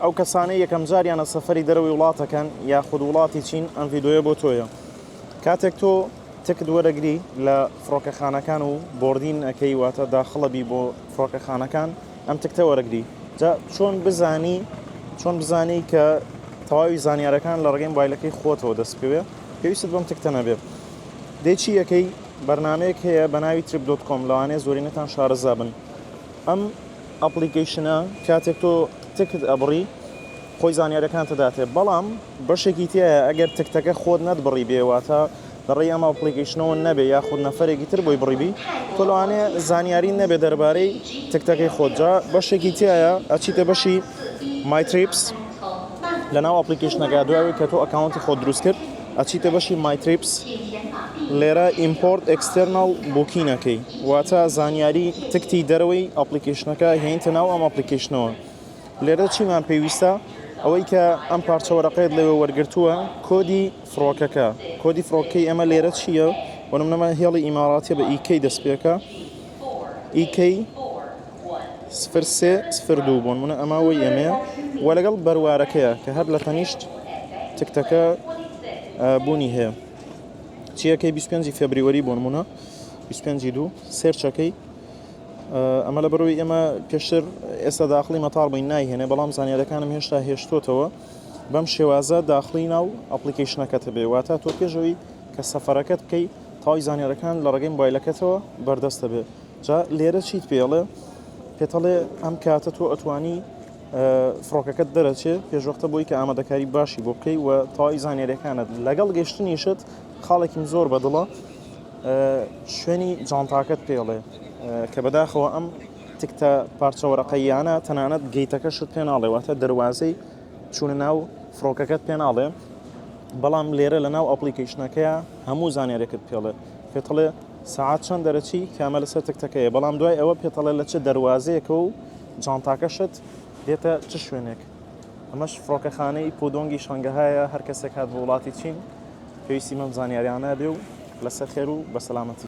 ئەو کەسانەی یەکەم جاریانە سەفەری دەرەوەی وڵاتەکەن یاخود وڵاتی چین ئەم ڤیدۆیە بۆ تۆیە. کاتێک تۆ تکت وەرەگری لە فڕۆکەخانەکان و بۆردین ئەەکەی واتە داخڵەبی بۆ فڕۆکەخانەکان ئەم تکتە وەرەگری جا چۆن بزانی کە تەواوی زانیارەکان لە ڕێگەی موبایلەکەی خۆتەوە دەست پێوێ پێویست بەم تکتە نەبێت. دێکی یەکەی بەرنامەیەک هەیە بە ناوی trip.com لەوانەیە زۆرینەتان شارەزا بن. ئەم ئەپلیکیشنە کاتێک تۆ تکت ئەبڕی خۆی زانیارەکان تداتێ، بەڵام بەشێکی تایە ئەگەر تکتەکە خۆت نەتبڕی بێواتە لەڕێی ئەم ئەپلیکیشنەوە نەبێ یاخود نەفرێکی تر بۆی بڕیبی تۆ لەوانەیە زانیاری نەبێ دەربارەی تکتەکەی خۆتجا بەشێکی تایە ئەچیتە بەشی مای تریپس لەناو ئەپلیکیشنەکە دوای کە تۆ ئەکاونتی خۆت دروست کرد ئەچیتە بەشی مای تریپس لێرە ئیمپۆرت ئەکستەرنال بوکینەکەی واتە زانیاری تکتی دەرەوەی ئەپلیکیشنەکە هێنتە ناو ئەم ئەپلیکیشنەوە. لێرە چیمان پێویستە ئەوەی کە ئەم پارچە وەرەقەیەت لەوێ وەرگرتووە کۆدی فڕۆکەکە. کۆدی فڕۆکەی ئەمە لێرە چییە؟ وەنمونەمە هێڵی ئیماڕاتیە بە ئیکەی دەستپێکە ئیکەی 0302 بۆ نمونە ئەمە وەی ئەمەیە وە لەگەڵ بەروارەکەیە کە هەر لە تەنیشت تکتەکە بوونی هەیە چیەکەی 25 فێبریوەری بۆ نمونە 25/2 سێرچەکەی ئەمە لە بەرەوەی ئێمە پێشتر ئێستا داخلی مەتاڵ بووین نایهێنێ بەڵام زانیارەکانم هێشتا هێشتوتەوە بەم شێوازە داخلی ناو ئەپلیکیشنەکەت بێ واتە تۆ پێشەوەی کە سەفەرەکەت بکەی تاوی زانیارەکان لە ڕێگەی موبایلەکەتەوە بەردەستە بێ. جا لێرە چیت پێڵێ پێتەڵێ ئەم کاتە تۆ ئەتوانی فڕۆکەکەت دەرەچێ پێشوەختە بۆی کە ئامادەکاری باشی بۆ بکەی و تاوی زانیارەکانت لەگەڵ گەشتنیشت خاڵێکیم زۆر بەدڵە شوێنی جانتاکەت پێڵێ کە بەداخەوە ئەم تکتە پارچە وەرەقەیانە تەنانەت گەیتەکەشت پێ ناڵێ واتە دەواازەی چوونە ناو فڕۆکەکەت پێ ناڵێ بەڵام لێرە لە ناو ئەپلیکیشنەکەیە هەموو زانیارێکت پێڵێ پێتەڵێ ساعات چەند دەرەچی کامە لەسەر تکتەکەیە بەڵام دوای ئەوە پێتەڵێ لە چه دەواازەیەکە و جانتاکەشت دێتە چ شوێنێک. ئەمەش فڕۆکەخانەی پودۆنگی شەنگەهایە هەر کەسێک هات بە وڵاتی چین پێویستی مەم زانیاریانە بێ و لەسەر خێر و بەسەلامەتی.